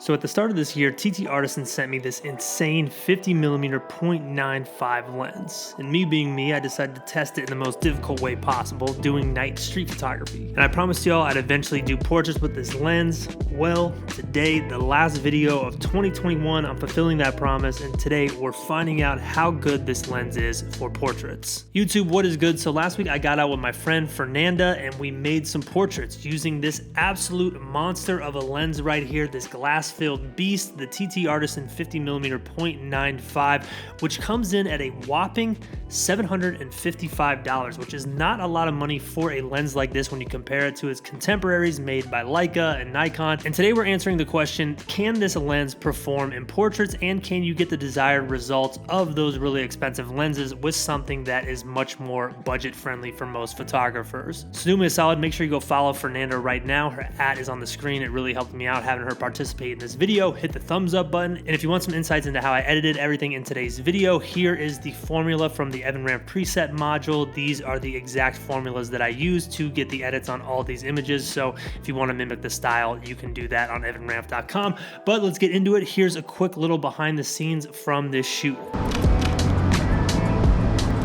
So at the start of this year, TT Artisan sent me this insane 50mm 0.95 lens. And me being me, I decided to test it in the most difficult way possible, doing night street photography. And I promised y'all I'd eventually do portraits with this lens. Well, today, the last video of 2021, I'm fulfilling that promise, and today we're finding out how good this lens is for portraits. YouTube, what is good? So last week I got out with my friend Fernanda and we made some portraits using this absolute monster of a lens right here, this glass-filled beast, the TT Artisan 50mm 0.95, which comes in at a whopping $755, which is not a lot of money for a lens like this when you compare it to its contemporaries made by Leica and Nikon. And today we're answering the question, can this lens perform in portraits, and can you get the desired results of those really expensive lenses with something that is much more budget friendly for most photographers? So do me a solid, make sure you go follow Fernanda right now. Her @ is on the screen. It really helped me out having her participate in this video. Hit the thumbs up button. And if you want some insights into how I edited everything in today's video, here is the formula from the Evan Ramp preset module. These are the exact formulas that I use to get the edits on all these images. So if you want to mimic the style, you can do that on evanramp.com. But let's get into it. Here's a quick little behind the scenes from this shoot.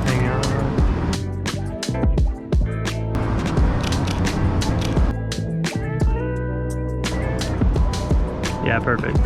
Hang on. Yeah, perfect.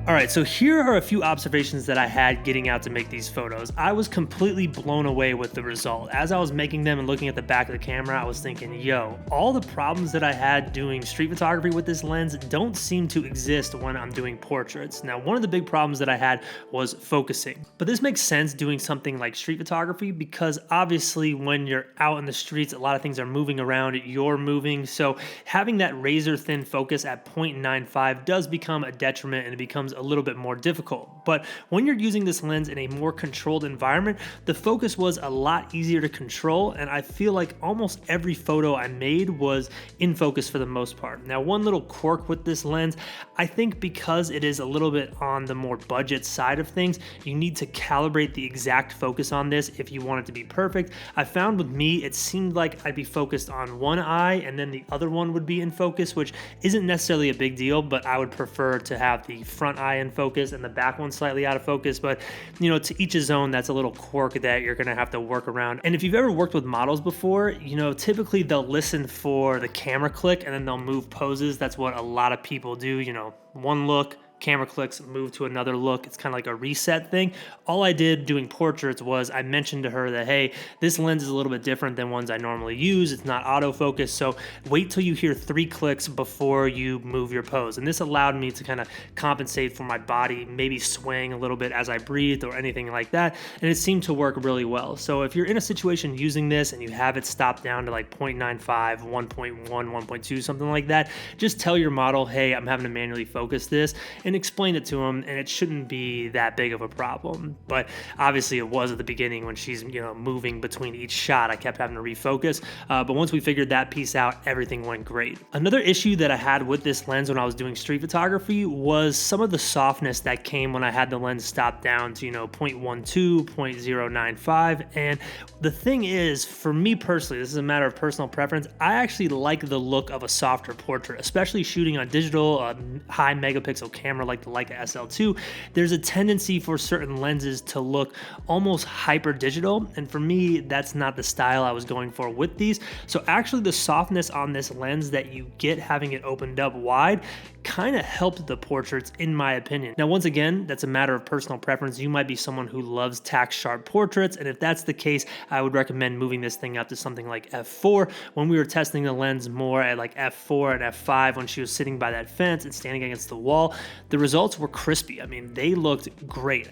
All right, so here are a few observations that I had getting out to make these photos. I was completely blown away with the result. As I was making them and looking at the back of the camera, I was thinking, yo, all the problems that I had doing street photography with this lens don't seem to exist when I'm doing portraits. Now, one of the big problems that I had was focusing. But this makes sense doing something like street photography because obviously when you're out in the streets, a lot of things are moving around, you're moving. So having that razor thin focus at 0.95 does become a detriment, and it becomes a little bit more difficult. But when you're using this lens in a more controlled environment, the focus was a lot easier to control, and I feel like almost every photo I made was in focus for the most part. Now, one little quirk with this lens, I think because it is a little bit on the more budget side of things, you need to calibrate the exact focus on this if you want it to be perfect. I found with me, it seemed like I'd be focused on one eye and then the other one would be in focus, which isn't necessarily a big deal, but I would prefer to have the front eye in focus and the back one slightly out of focus. But you know, to each his own. That's a little quirk that you're gonna have to work around. And if you've ever worked with models before, you know, typically they'll listen for the camera click and then they'll move poses. That's what a lot of people do, you know, one look, camera clicks, move to another look. It's kind of like a reset thing. All I did doing portraits was I mentioned to her that, hey, this lens is a little bit different than ones I normally use. It's not autofocus, so wait till you hear 3 clicks before you move your pose. And this allowed me to kind of compensate for my body, maybe swaying a little bit as I breathed or anything like that. And it seemed to work really well. So if you're in a situation using this and you have it stopped down to like 0.95, 1.1, 1.2, something like that, just tell your model, hey, I'm having to manually focus this, and explain it to them, and it shouldn't be that big of a problem. But obviously it was at the beginning when she's, you know, moving between each shot. I kept having to refocus, but once we figured that piece out, everything went great. Another issue that I had with this lens when I was doing street photography was some of the softness that came when I had the lens stopped down to, you know, 0.12, 0.095. And the thing is, for me personally, this is a matter of personal preference, I actually like the look of a softer portrait, especially shooting on digital, high megapixel camera like the Leica SL2. There's a tendency for certain lenses to look almost hyper digital, and for me, that's not the style I was going for with these. So actually the softness on this lens that you get having it opened up wide kind of helped the portraits, in my opinion. Now, once again, that's a matter of personal preference. You might be someone who loves tack sharp portraits, and if that's the case, I would recommend moving this thing up to something like f4. When we were testing the lens more at like f4 and f5, when she was sitting by that fence and standing against the wall, the results were crispy. I mean, they looked great.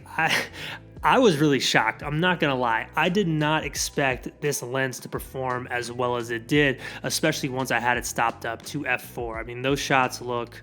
I was really shocked. I'm not gonna lie. I did not expect this lens to perform as well as it did, especially once I had it stopped up to f4. I mean, those shots look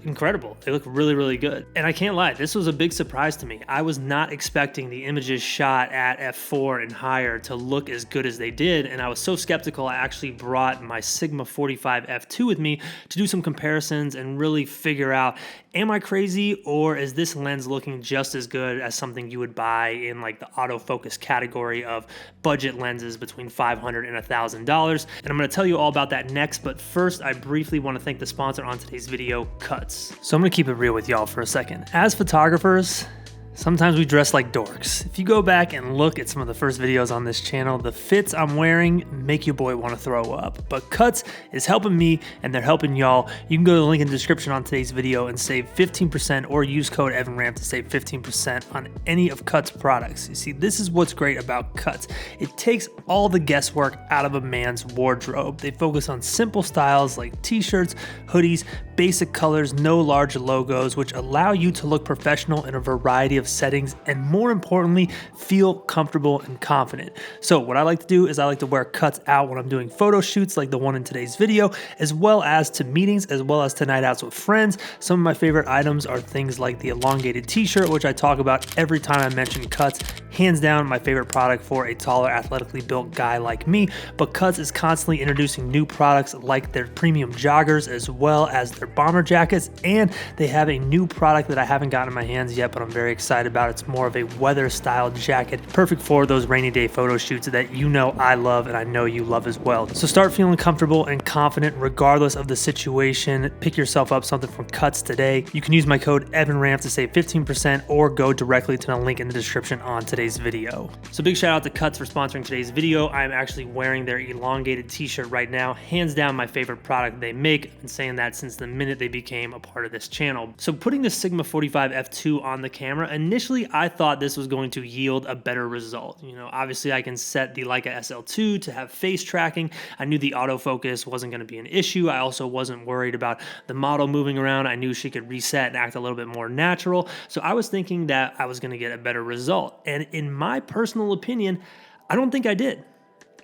incredible. They look really, really good. And I can't lie, this was a big surprise to me. I was not expecting the images shot at f4 and higher to look as good as they did, and I was so skeptical I actually brought my Sigma 45 f2 with me to do some comparisons and really figure out, am I crazy, or is this lens looking just as good as something you would buy in like the autofocus category of budget lenses between $500 and $1,000? And I'm gonna tell you all about that next, but first I briefly wanna thank the sponsor on today's video, Cuts. So I'm gonna keep it real with y'all for a second. As photographers, sometimes we dress like dorks. If you go back and look at some of the first videos on this channel, the fits I'm wearing make your boy want to throw up. But Cuts is helping me and they're helping y'all. You can go to the link in the description on today's video and save 15% or use code EvanRamp to save 15% on any of Cuts products. You see, this is what's great about Cuts. It takes all the guesswork out of a man's wardrobe. They focus on simple styles like t-shirts, hoodies, basic colors, no large logos, which allow you to look professional in a variety of settings and, more importantly, feel comfortable and confident. So what I like to do is I like to wear Cuts out when I'm doing photo shoots like the one in today's video, as well as to meetings, as well as to night outs with friends. Some of my favorite items are things like the elongated t-shirt, which I talk about every time I mention Cuts. Hands down my favorite product for a taller, athletically built guy like me, but Cuts is constantly introducing new products like their premium joggers as well as their bomber jackets, and they have a new product that I haven't gotten in my hands yet, but I'm very excited about. It's more of a weather style jacket, perfect for those rainy day photo shoots that you know I love and I know you love as well. So start feeling comfortable and confident regardless of the situation. Pick yourself up something from Cuts today. You can use my code EvanRamp to save 15% or go directly to the link in the description on today's video. So big shout out to Cuts for sponsoring today's video. I'm actually wearing their elongated t-shirt right now. Hands down my favorite product they make. I've been saying that since the minute they became a part of this channel. So putting the Sigma 45 f2 on the camera, initially I thought this was going to yield a better result. You know, obviously I can set the Leica SL2 to have face tracking. I knew the autofocus wasn't going to be an issue. I also wasn't worried about the model moving around. I knew she could reset and act a little bit more natural. So I was thinking that I was going to get a better result. And in my personal opinion, I don't think I did.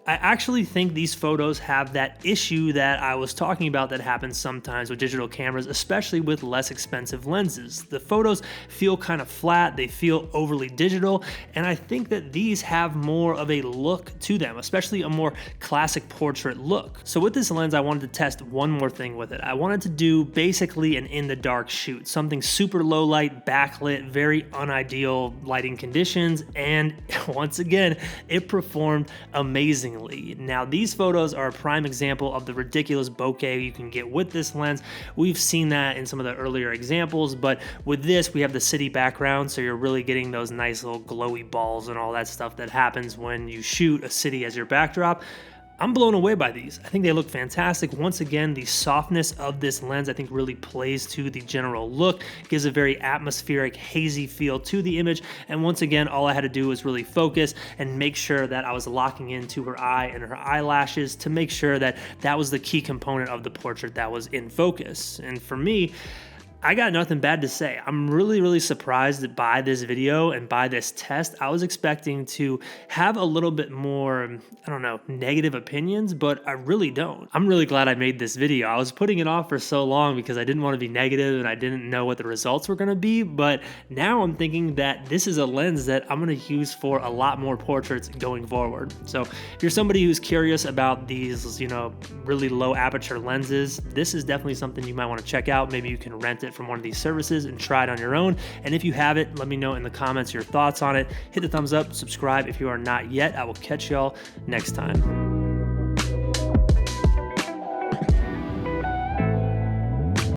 I actually think these photos have that issue that I was talking about that happens sometimes with digital cameras, especially with less expensive lenses. The photos feel kind of flat, they feel overly digital, and I think that these have more of a look to them, especially a more classic portrait look. So with this lens, I wanted to test one more thing with it. I wanted to do basically an in the dark shoot, something super low light, backlit, very unideal lighting conditions, and once again, it performed amazingly. Now, these photos are a prime example of the ridiculous bokeh you can get with this lens. We've seen that in some of the earlier examples, but with this, we have the city background, so you're really getting those nice little glowy balls and all that stuff that happens when you shoot a city as your backdrop. I'm blown away by these. I think they look fantastic. Once again, the softness of this lens I think really plays to the general look, gives a very atmospheric, hazy feel to the image. And once again, all I had to do was really focus and make sure that I was locking into her eye and her eyelashes to make sure that that was the key component of the portrait that was in focus. And for me, I got nothing bad to say. I'm really, really surprised by this video and by this test. I was expecting to have a little bit more, I don't know, negative opinions, but I really don't. I'm really glad I made this video. I was putting it off for so long because I didn't want to be negative and I didn't know what the results were going to be, but now I'm thinking that this is a lens that I'm going to use for a lot more portraits going forward. So if you're somebody who's curious about these, you know, really low aperture lenses, this is definitely something you might want to check out. Maybe you can rent it from one of these services and try it on your own. And if you have it, let me know in the comments your thoughts on it. Hit the thumbs up, subscribe if you are not yet. I will catch y'all next time.